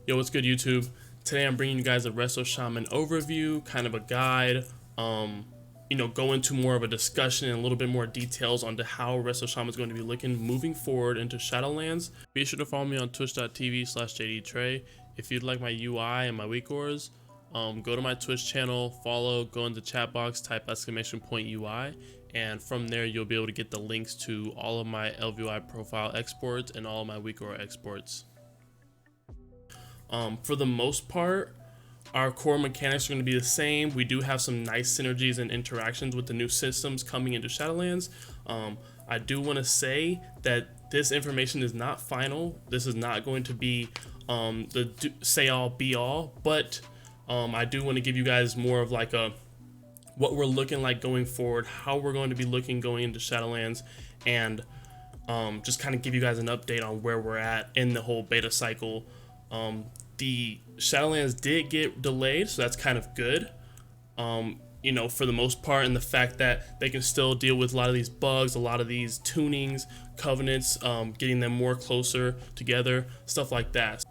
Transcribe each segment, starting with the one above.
Yo, what's good, YouTube? Today I'm bringing you guys a Resto Shaman overview, kind of a guide, go into more of a discussion and a little bit more details onto how Resto Shaman is going to be looking moving forward into Shadowlands. Be sure to follow me on twitch.tv/Jdtre. If you'd like my UI and my weak ores, go to my Twitch channel, follow, go in the chat box, type !UI, and from there you'll be able to get the links to all of my Elvui profile exports and all of my weak ore exports. For the most part, our core mechanics are going to be the same. We do have some nice synergies and interactions with the new systems coming into Shadowlands. I do want to say that this information is not final. This is not going to be the say all be all, but I do want to give you guys more of like what we're looking like going forward, how we're going to be looking going into Shadowlands, and just kind of give you guys an update on where we're at in the whole beta cycle. The Shadowlands did get delayed, so that's kind of good, for the most part, and the fact that they can still deal with a lot of these bugs, a lot of these tunings, covenants, getting them more closer together, stuff like that.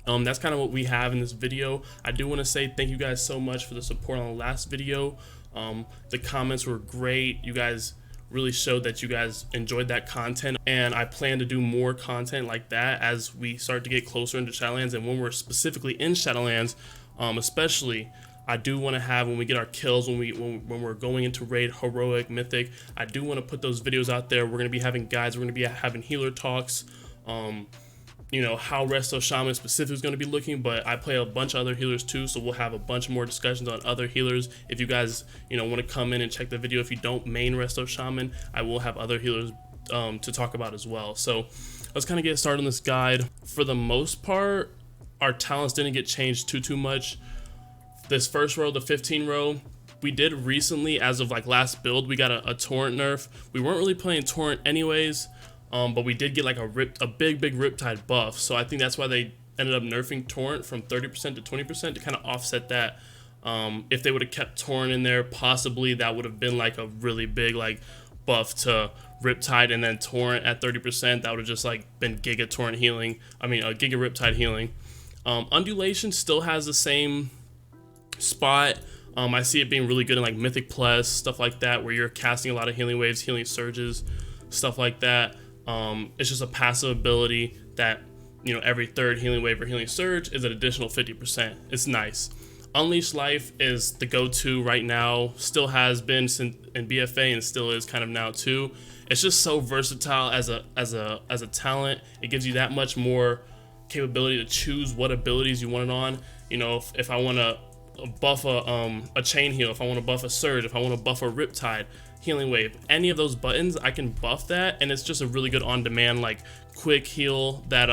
That's kind of what we have in this video. I do want to say thank you guys so much for the support on the last video. The comments were great. You guys really showed that you guys enjoyed that content, and I plan to do more content like that as we start to get closer into Shadowlands. And when we're specifically in Shadowlands, especially, I do want to have, when we get our kills, when we're going into Raid, Heroic, Mythic, I do want to put those videos out there. We're going to be having guides, we're going to be having healer talks, how Resto Shaman specifically is going to be looking, but I play a bunch of other healers too, so we'll have a bunch more discussions on other healers. If you guys, want to come in and check the video, if you don't main Resto Shaman, I will have other healers to talk about as well. So let's kind of get started on this guide. For the most part, our talents didn't get changed too much. This first row, the 15 row, we did recently, as of like last build, we got a torrent nerf. We weren't really playing torrent anyways, but we did get like a big Riptide buff, so I think that's why they ended up nerfing torrent from 30% to 20% to kind of offset that. If they would have kept torrent in there, possibly that would have been like a really big like buff to Riptide, and then torrent at 30%, that would have just like been giga torrent healing. Giga Riptide healing. Undulation still has the same spot. I see it being really good in like Mythic Plus, stuff like that, where you're casting a lot of healing waves, healing surges, stuff like that. It's just a passive ability that, every third healing wave or healing surge is an additional 50%. It's nice. Unleash Life is the go-to right now, still has been in BFA and still is kind of now too. It's just so versatile as a talent. It gives you that much more capability to choose what abilities you want it on. If I want to buff a chain heal, if I want to buff a surge, if I want to buff a Riptide, healing wave, any of those buttons, I can buff that, and it's just a really good on-demand like quick heal that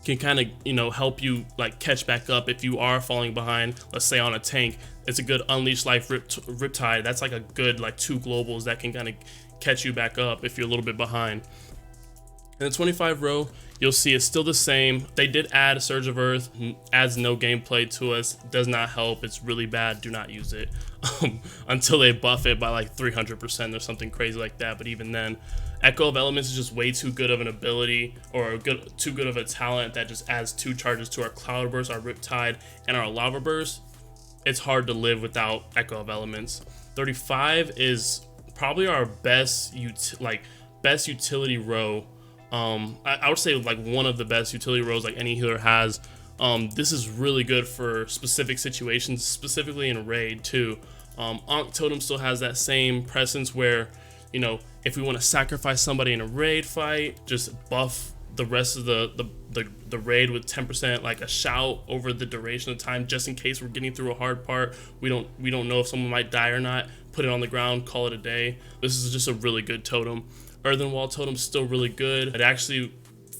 can kind of help you like catch back up if you are falling behind, let's say on a tank. It's a good Unleash Life Riptide. That's like a good like 2 globals that can kind of catch you back up if you're a little bit behind. In the 25 row, you'll see it's still the same. They did add a Surge of Earth, adds no gameplay to us, does not help, it's really bad, do not use it until they buff it by like 300% or something crazy like that. But even then, Echo of Elements is just way too good of an ability, or too good of a talent that just adds 2 charges to our Cloud Burst, our Riptide, and our Lava Burst. It's hard to live without Echo of Elements. 35 is probably our best utility row. I would say like one of the best utility rows like any healer has. This is really good for specific situations, specifically in Raid too. Ankh Totem still has that same presence where, if we want to sacrifice somebody in a Raid fight, just buff the rest of the Raid with 10%, like a shout over the duration of time, just in case we're getting through a hard part. We don't know if someone might die or not. Put it on the ground, call it a day. This is just a really good totem. Earthen Wall Totem's still really good. It actually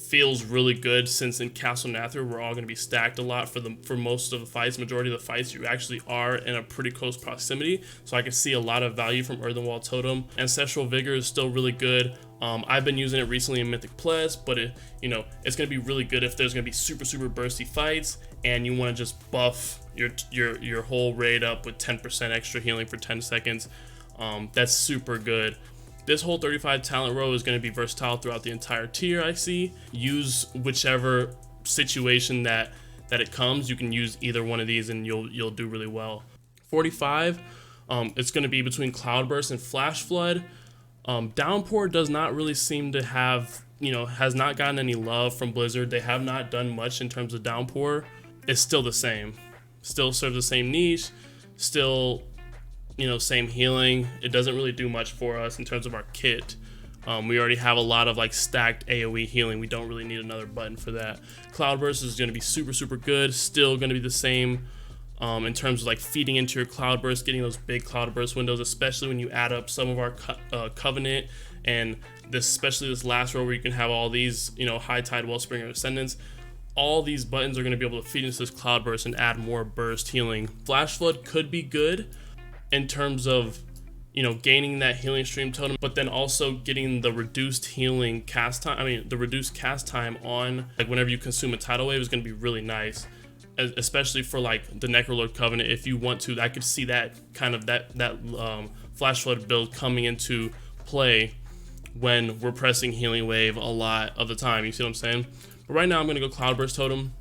feels really good since in Castle Nathra we're all going to be stacked a lot for most of the fights. Majority of the fights you actually are in a pretty close proximity, so I can see a lot of value from Earthen Wall Totem. Ancestral Vigor is still really good. I've been using it recently in Mythic Plus, but it's going to be really good if there's going to be super bursty fights and you want to just buff your whole raid up with 10% extra healing for 10 seconds. That's super good. This whole 35 talent row is going to be versatile throughout the entire tier, I see. Use whichever situation that it comes, you can use either one of these and you'll do really well. 45, it's going to be between Cloudburst and Flash Flood. Downpour does not really seem to have, has not gotten any love from Blizzard. They have not done much in terms of Downpour. It's still the same, still serves the same niche, still, same healing. It doesn't really do much for us in terms of our kit. We already have a lot of like stacked AoE healing. We don't really need another button for that. Cloudburst is going to be super good. Still going to be the same in terms of like feeding into your Cloudburst, getting those big Cloudburst windows, especially when you add up some of our Covenant and especially this last row where you can have all these, High Tide, Wellspring, or Ascendance. All these buttons are going to be able to feed into this Cloudburst and add more burst healing. Flash Flood could be good in terms of gaining that healing stream totem, but then also getting the reduced healing cast time. The reduced cast time on like whenever you consume a tidal wave is going to be really nice, especially for like the Necrolord Covenant. If you want to, I could see that kind of that Flash Flood build coming into play when we're pressing healing wave a lot of the time. You see what I'm saying? But right now I'm going to go Cloudburst Totem.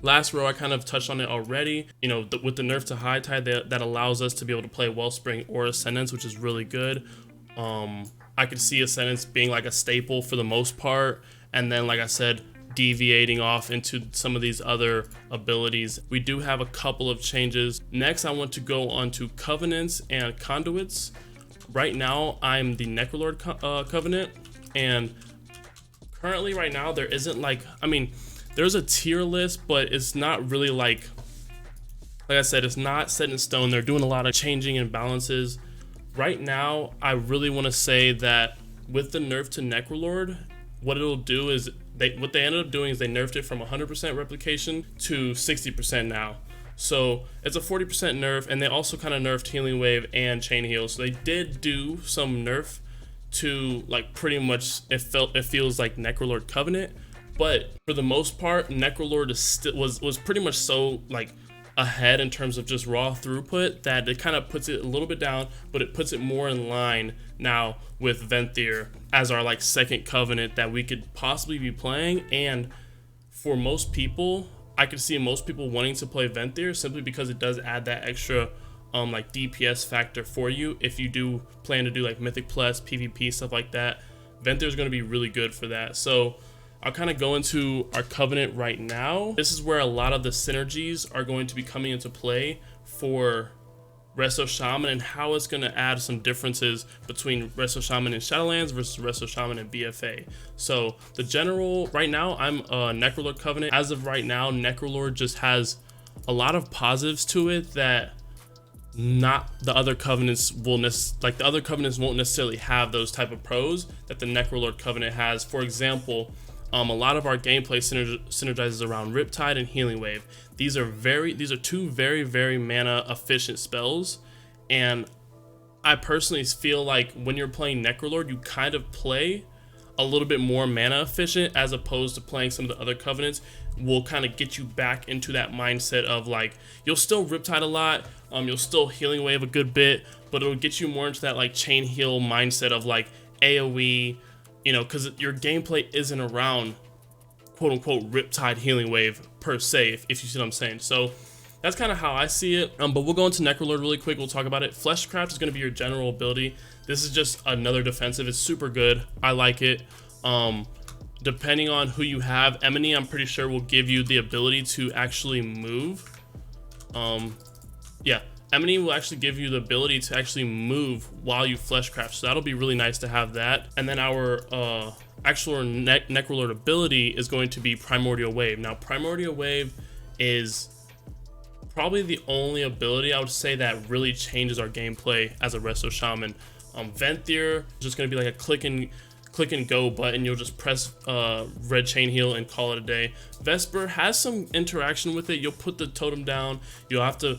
Last row, I kind of touched on it already. With the nerf to High Tide, that allows us to be able to play Wellspring or Ascendance, which is really good. I could see Ascendance being like a staple for the most part, and then, like I said, deviating off into some of these other abilities. We do have a couple of changes. Next, I want to go on to Covenants and Conduits. Right now, I'm the Necrolord Covenant, and currently right now, there isn't like, there's a tier list, but it's not really like I said, it's not set in stone. They're doing a lot of changing and balances. Right now, I really want to say that with the nerf to Necrolord, what it'll do is, what they ended up doing is they nerfed it from 100% replication to 60% now. So it's a 40% nerf, and they also kind of nerfed Healing Wave and Chain Heal. So they did do some nerf to like pretty much, it feels like Necrolord Covenant. But for the most part, Necrolord was pretty much so like ahead in terms of just raw throughput that it kind of puts it a little bit down, but it puts it more in line now with Venthyr as our like second Covenant that we could possibly be playing. And for most people, I could see most people wanting to play Venthyr simply because it does add that extra like DPS factor for you if you do plan to do like Mythic Plus, PvP, stuff like that. Venthyr is going to be really good for that. So I'll kind of go into our Covenant right now. This is where a lot of the synergies are going to be coming into play for Resto Shaman and how it's going to add some differences between Resto Shaman and Shadowlands versus Resto Shaman and BFA. So the general, right now I'm a Necrolord Covenant. As of right now, Necrolord just has a lot of positives to it that not the other covenants will the other covenants won't necessarily have those type of pros that the Necrolord Covenant has. For example, a lot of our gameplay synergizes around Riptide and Healing Wave. These are two very mana efficient spells, and I personally feel like when you're playing Necrolord, you kind of play a little bit more mana efficient as opposed to playing some of the other covenants. Will kind of get you back into that mindset of like, you'll still Riptide a lot, you'll still Healing Wave a good bit, but it'll get you more into that like chain heal mindset of like AoE, because your gameplay isn't around quote unquote Riptide Healing Wave per se, if you see what I'm saying. So that's kind of how I see it. But we'll go into Necrolord really quick. We'll talk about it. Fleshcraft is going to be your general ability. This is just another defensive. It's super good. I like it. Depending on who you have, Emily, I'm pretty sure will give you the ability to actually move. Yeah, Emily will actually give you the ability to actually move while you Fleshcraft. So that'll be really nice to have that. And then our actual Necrolord ability is going to be Primordial Wave. Now, Primordial Wave is probably the only ability I would say that really changes our gameplay as a Resto Shaman. Venthyr is just going to be like a click and go button. You'll just press red chain heal and call it a day. Vesper has some interaction with it. You'll put the totem down. You'll have to,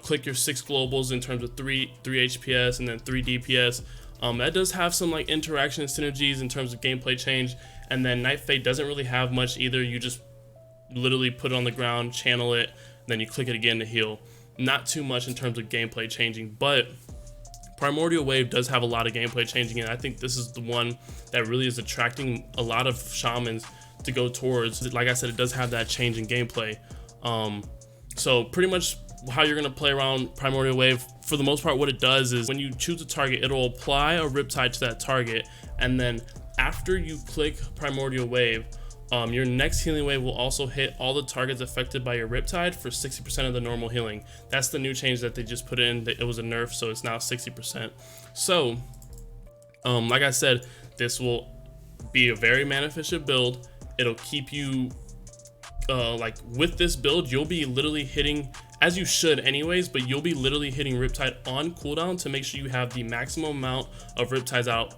click your 6 globals in terms of 3 HPS and then 3 DPS. That does have some like interaction and synergies in terms of gameplay change. And then Night Fate doesn't really have much either. You just literally put it on the ground, channel it, then you click it again to heal. Not too much in terms of gameplay changing, but Primordial Wave does have a lot of gameplay changing, and I think this is the one that really is attracting a lot of shamans to go towards. Like I said, it does have that change in gameplay. So pretty much how you're gonna play around Primordial Wave, for the most part, what it does is when you choose a target, it'll apply a Riptide to that target, and then after you click Primordial Wave, your next healing wave will also hit all the targets affected by your Riptide for 60% of the normal healing. That's the new change that they just put in. It was a nerf, so it's now 60%. So, like I said, this will be a very mana efficient build. It'll keep you, like with this build, you'll be literally hitting, as you should anyways, but you'll be literally hitting Riptide on cooldown to make sure you have the maximum amount of Riptides out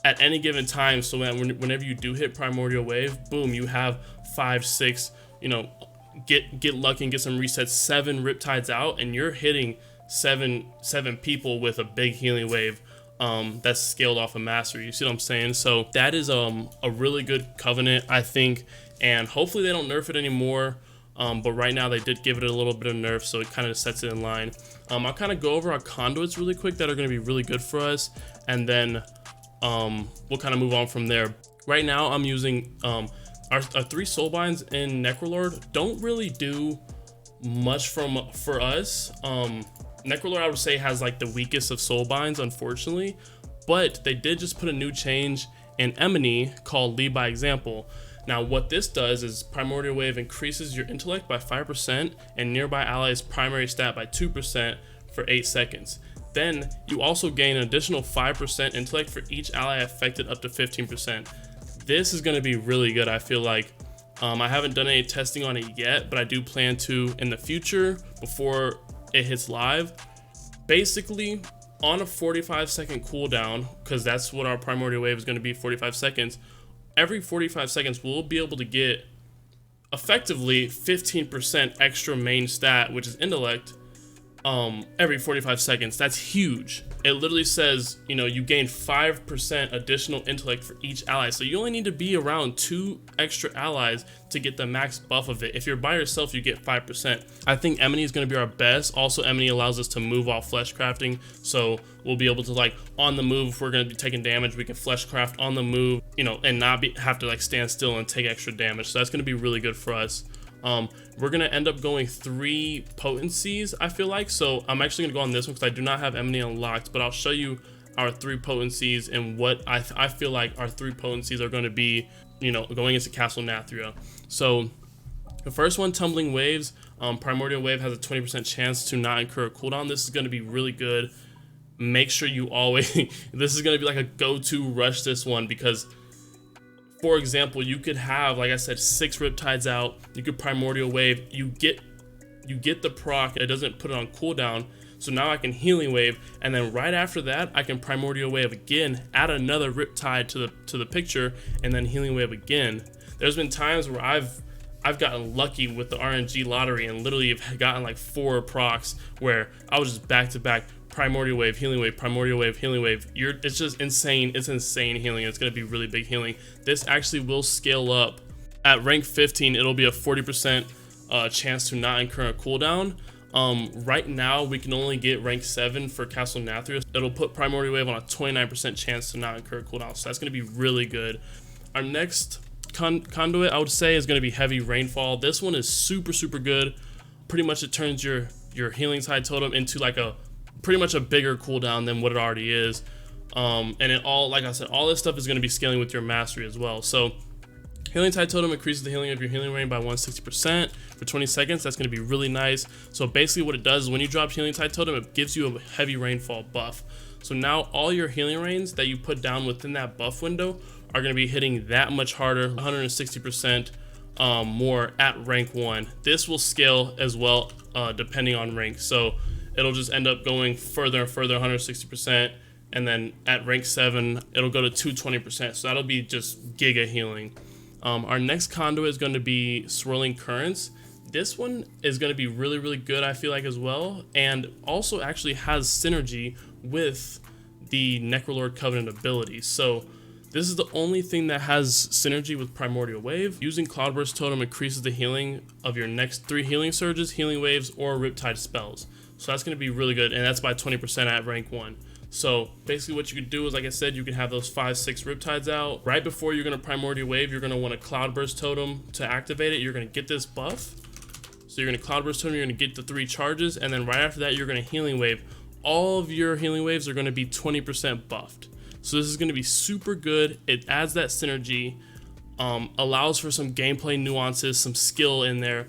at any given time, so that whenever you do hit Primordial Wave, boom, you have 5, 6, you know, get lucky and get some resets, 7 Riptides out, and you're hitting seven people with a big healing wave that's scaled off of mastery. You see what I'm saying? So that is a really good covenant, I think, and hopefully they don't nerf it anymore. But right now they did give it a little bit of nerf, so it kind of sets it in line. I'll kind of go over our conduits really quick that are going to be really good for us, and then we'll kind of move on from there. Right now I'm using our 3 Soulbinds in Necrolord. Don't really do much for us. Necrolord, I would say, has like the weakest of Soulbinds, unfortunately, but they did just put a new change in Emini called Lead by Example. Now what this does is Primordial Wave increases your intellect by 5% and nearby allies' primary stat by 2% for 8 seconds. Then you also gain an additional 5% intellect for each ally affected up to 15%. This is going to be really good, I feel like. I haven't done any testing on it yet, but I do plan to in the future before it hits live. Basically, on a 45-second cooldown, because that's what our Primordial Wave is going to be, 45 seconds, every 45 seconds we'll be able to get effectively 15% extra main stat, which is intellect, every 45 seconds. That's huge. It literally says, you know, you gain 5% additional intellect for each ally, so you only need to be around 2 extra allies to get the max buff of it. If you're by yourself, you get 5%. I think Emini is going to be our best. Also, Emini allows us to move while flesh crafting, so we'll be able to, like, on the move, if we're going to be taking damage, we can flesh craft on the move, you know, and not have to like stand still and take extra damage. So that's going to be really good for us. We're gonna end up going 3 potencies, I feel like. So I'm actually gonna go on this one because I do not have Emini unlocked, but I'll show you our 3 potencies and what I feel like our 3 potencies are going to be, you know, going into Castle Nathria. So the first one, Tumbling Waves. Primordial Wave has a 20% chance to not incur a cooldown. This is going to be really good. Make sure you always this is going to be like a go-to rush this one, because for example, you could have, like I said, 6 Riptides out, you could Primordial Wave, you get the proc, it doesn't put it on cooldown, so now I can Healing Wave, and then right after that, I can Primordial Wave again, add another Riptide to the picture, and then Healing Wave again. There's been times where I've gotten lucky with the RNG lottery and literally have gotten like 4 procs where I was just back to back Primordial Wave, Healing Wave, Primordial Wave, Healing Wave. It's just insane. It's insane healing. It's going to be really big healing. This actually will scale up. At rank 15, it'll be a 40% chance to not incur a cooldown. Right now, we can only get rank 7 for Castle Nathria. It'll put Primordial Wave on a 29% chance to not incur a cooldown. So that's going to be really good. Our next conduit, I would say, is going to be Heavy Rainfall. This one is super, super good. Pretty much it turns your Healing Tide Totem into like pretty much a bigger cooldown than what it already is. And it all, like I said, all this stuff is going to be scaling with your mastery as well. So Healing Tide Totem increases the healing of your healing rain by 160% for 20 seconds. That's going to be really nice. So basically what it does is when you drop Healing Tide Totem, it gives you a Heavy Rainfall buff. So now all your healing rains that you put down within that buff window are going to be hitting that much harder, 160% more at rank 1. This will scale as well depending on rank. So it'll just end up going further and further, 160%, and then at rank 7, it'll go to 220%. So that'll be just giga healing. Our next conduit is going to be Swirling Currents. This one is going to be really, really good, I feel like, as well, and also actually has synergy with the Necrolord Covenant abilities. So this is the only thing that has synergy with Primordial Wave. Using Cloudburst Totem increases the healing of your next 3 healing surges, healing waves, or Riptide spells. So that's going to be really good, and that's by 20% at rank 1. So basically what you could do is, like I said, you can have those 5-6 Riptides out. Right before you're going to Primordial Wave, you're going to want a Cloudburst Totem to activate it. You're going to get this buff. So you're going to Cloudburst Totem, you're going to get the 3 charges, and then right after that, you're going to Healing Wave. All of your Healing Waves are going to be 20% buffed. So this is going to be super good. It adds that synergy, allows for some gameplay nuances, some skill in there.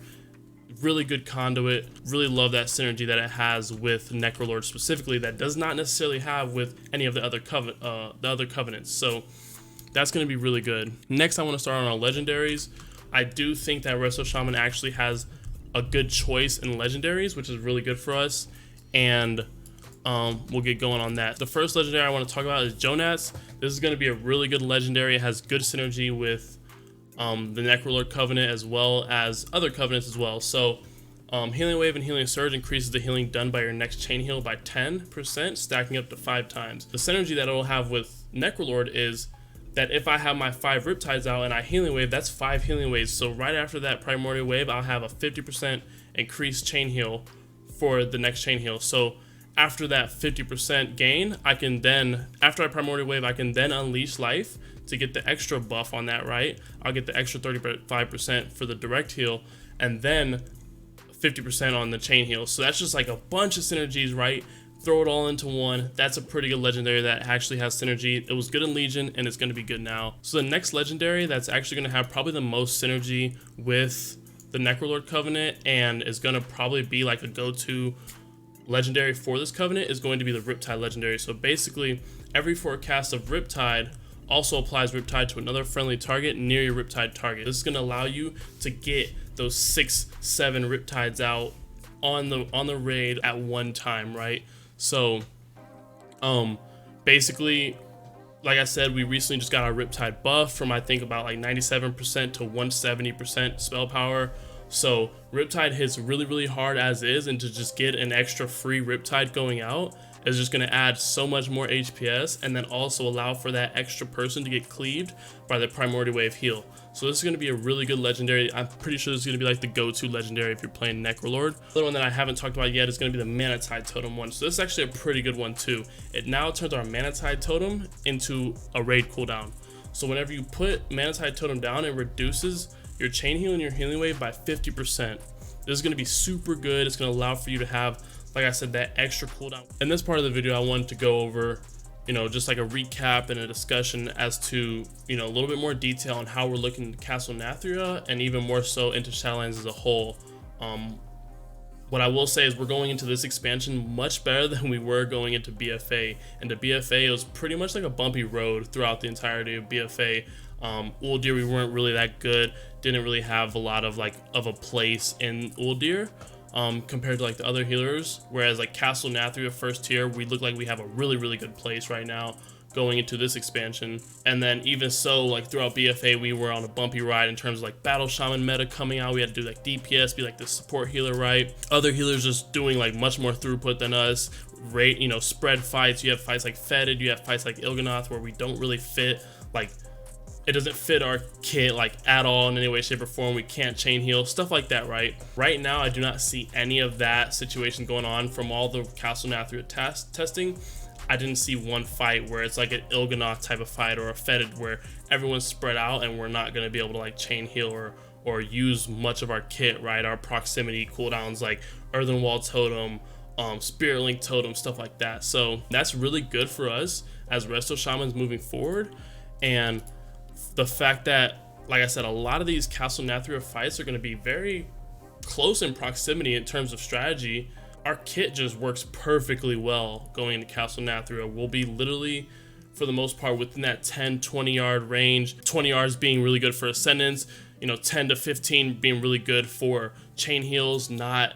Really good Conduit. Really love that synergy that it has with Necrolord specifically that does not necessarily have with any of the other covenants. So that's going to be really good. Next, I want to start on our Legendaries. I do think that Resto Shaman actually has a good choice in Legendaries, which is really good for us. And we'll get going on that. The first Legendary I want to talk about is Jonats. This is going to be a really good Legendary. It has good synergy with the Necrolord Covenant as well as other covenants as well. So Healing Wave and Healing Surge increases the healing done by your next chain heal by 10%, stacking up to 5 times. The synergy that it'll have with Necrolord is that if I have my 5 Riptides out and I Healing Wave, that's 5 Healing Waves. So right after that Primordial Wave, I'll have a 50% increased chain heal for the next chain heal. So after that 50% gain, I can then, after I Primordial Wave, I can then Unleash Life to get the extra buff on that, right? I'll get the extra 35% for the direct heal, and then 50% on the chain heal. So that's just like a bunch of synergies, right? Throw it all into one. That's a pretty good Legendary that actually has synergy. It was good in Legion, and it's going to be good now. So the next Legendary that's actually going to have probably the most synergy with the Necrolord Covenant and is going to probably be like a go-to Legendary for this Covenant is going to be the Riptide Legendary. So basically, every forecast of Riptide also applies Riptide to another friendly target near your Riptide target. This is going to allow you to get those 6-7 Riptides out on the raid at one time, right? So basically, like I said, we recently just got our Riptide buff from I think about like 97% to 170% spell power. So Riptide hits really, really hard as is, and to just get an extra free Riptide going out is just going to add so much more HPS, and then also allow for that extra person to get cleaved by the Primordial Wave heal. So this is going to be a really good Legendary. I'm pretty sure this is going to be like the go-to Legendary if you're playing Necrolord. The other one that I haven't talked about yet is going to be the Manatide Totem one. So this is actually a pretty good one too. It now turns our Manatide Totem into a raid cooldown. So whenever you put Manatide Totem down, it reduces your chain heal and your Healing Wave by 50%. This is going to be super good. It's going to allow for you to have, like I said, that extra cooldown. In this part of the video, I wanted to go over, just like a recap and a discussion as to, a little bit more detail on how we're looking at Castle Nathria and even more so into Shadowlands as a whole. What I will say is we're going into this expansion much better than we were going into BFA. And to BFA, it was pretty much like a bumpy road throughout the entirety of BFA. Uldir, we weren't really that good. Didn't really have a lot of a place in Uldir. Compared to like the other healers, whereas like Castle Nathria first tier, we look like we have a really, really good place right now going into this expansion. And then even so, like throughout BFA, we were on a bumpy ride in terms of like Battle Shaman meta coming out. We had to do like DPS, be like the support healer, right? Other healers just doing like much more throughput than us. Rate, spread fights. You have fights like Fetid, you have fights like Il'gynoth where we don't really fit, like it doesn't fit our kit like at all in any way, shape, or form. We can't chain heal, stuff like that, right? Right now, I do not see any of that situation going on from all the Castle Nathria testing. I didn't see one fight where it's like an Il'gynoth type of fight or a Fetid where everyone's spread out and we're not going to be able to like chain heal or use much of our kit, right? Our proximity cooldowns like Earthen Wall Totem, Spirit Link Totem, stuff like that. So that's really good for us as Resto Shamans moving forward. And the fact that, like I said, a lot of these Castle Nathria fights are going to be very close in proximity in terms of strategy. Our kit just works perfectly well going into Castle Nathria. We'll be literally, for the most part, within that 10-20 yard range. 20 yards being really good for Ascendance, 10 to 15 being really good for chain heals, not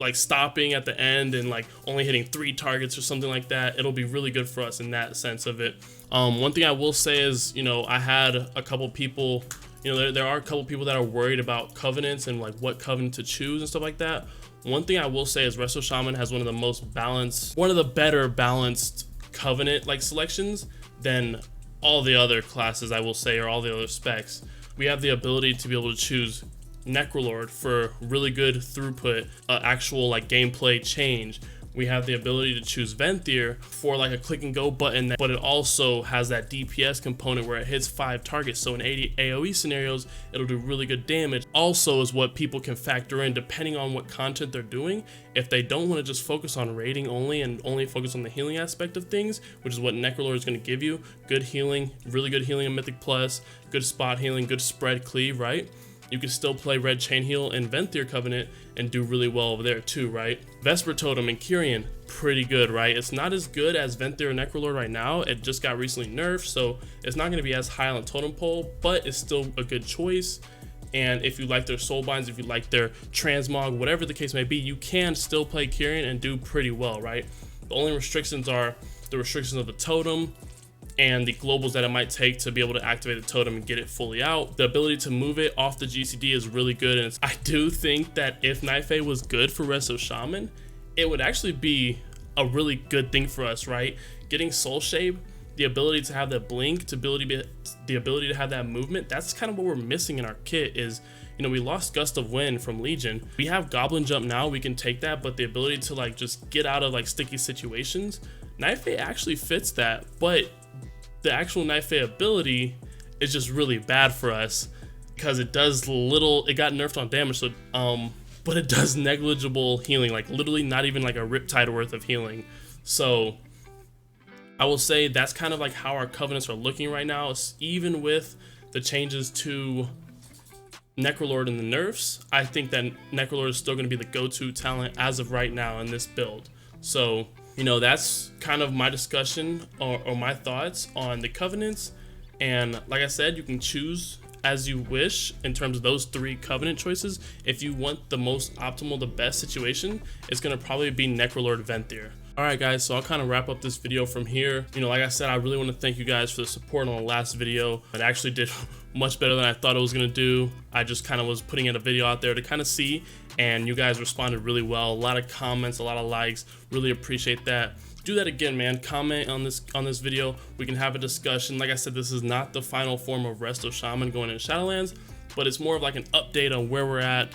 like stopping at the end and like only hitting 3 targets or something like that. It'll be really good for us in that sense of it. One thing I will say is, I had a couple people, there are a couple people that are worried about covenants and like what covenant to choose and stuff like that. One thing I will say is Resto Shaman has one of the most balanced, one of the better balanced covenant like selections than all the other classes, I will say, or all the other specs. We have the ability to be able to choose Necrolord for really good throughput, actual like gameplay change. we have the ability to choose Venthyr for like a click and go button, but it also has that DPS component where it hits 5 targets. So in 80 AoE scenarios, it'll do really good damage. Also is what people can factor in depending on what content they're doing. If they don't want to just focus on raiding only and only focus on the healing aspect of things, which is what Necrolord is going to give you, good healing, really good healing in Mythic Plus, good spot healing, good spread cleave, right? You can still play Red Chain Heal in Venthyr Covenant and do really well over there too, right? Vesper Totem and Kyrian, pretty good, right? It's not as good as Venthyr and Necrolord right now. It just got recently nerfed, so it's not going to be as high on the totem pole, but it's still a good choice. And if you like their Soulbinds, if you like their Transmog, whatever the case may be, you can still play Kyrian and do pretty well, right? The only restrictions are the restrictions of the totem and the globals that it might take to be able to activate the totem and get it fully out. The ability to move it off the GCD is really good, and I do think that if Nightfey was good for Resto Shaman, it would actually be a really good thing for us, right? Getting Soul Shape, the ability to have that blink, the ability to have that movement, that's kind of what we're missing in our kit is, you know, we lost Gust of Wind from Legion. We have Goblin Jump now, we can take that, but the ability to like just get out of like sticky situations, Nightfey actually fits that, but the actual Nightfey ability is just really bad for us because it does little, it got nerfed on damage, so but it does negligible healing, like literally not even like a Riptide worth of healing. So I will say that's kind of like how our covenants are looking right now. It's even with the changes to Necrolord and the nerfs, I think that Necrolord is still going to be the go-to talent as of right now in this build. So, you know, that's kind of my discussion or my thoughts on the covenants. And like I said, you can choose as you wish in terms of those 3 covenant choices. If you want the most optimal, the best situation, it's going to probably be Necrolord Venthyr. Alright guys, so I'll kind of wrap up this video from here. You know, like I said, I really want to thank you guys for the support on the last video. It actually did much better than I thought it was going to do. I just kind of was putting in a video out there to kind of see, and you guys responded really well. A lot of comments, a lot of likes, really appreciate that. Do that again, man. Comment on this video. We can have a discussion. Like I said, this is not the final form of Resto Shaman going into Shadowlands, but it's more of like an update on where we're at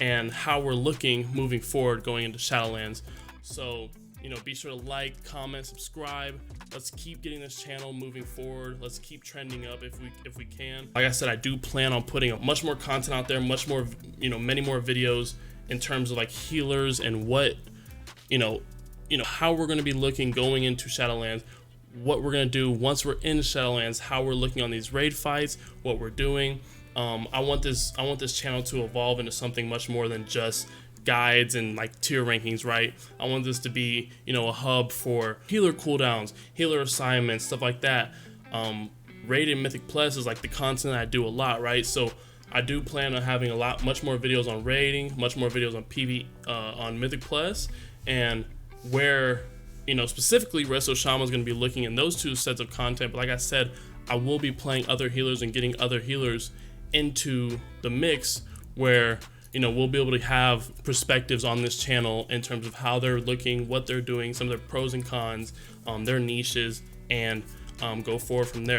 and how we're looking moving forward going into Shadowlands. So, you know, be sure to like, comment, subscribe. Let's keep getting this channel moving forward. Let's keep trending up if we can. Like I said, I do plan on putting up much more content out there, much more, you know, many more videos in terms of like healers and what, you know, how we're going to be looking going into Shadowlands, what we're going to do once we're in Shadowlands, how we're looking on these raid fights, what we're doing. I want this channel to evolve into something much more than just guides and like tier rankings, right? I want this to be, you know, a hub for healer cooldowns, healer assignments, stuff like that. Raid and Mythic Plus is like the content I do a lot, right? So I do plan on having much more videos on raiding, much more videos on PV, on Mythic Plus, and where, you know, specifically Resto Shaman is going to be looking in those 2 sets of content. But like I said, I will be playing other healers and getting other healers into the mix where, you know, we'll be able to have perspectives on this channel in terms of how they're looking, what they're doing, some of their pros and cons, their niches, and go forward from there.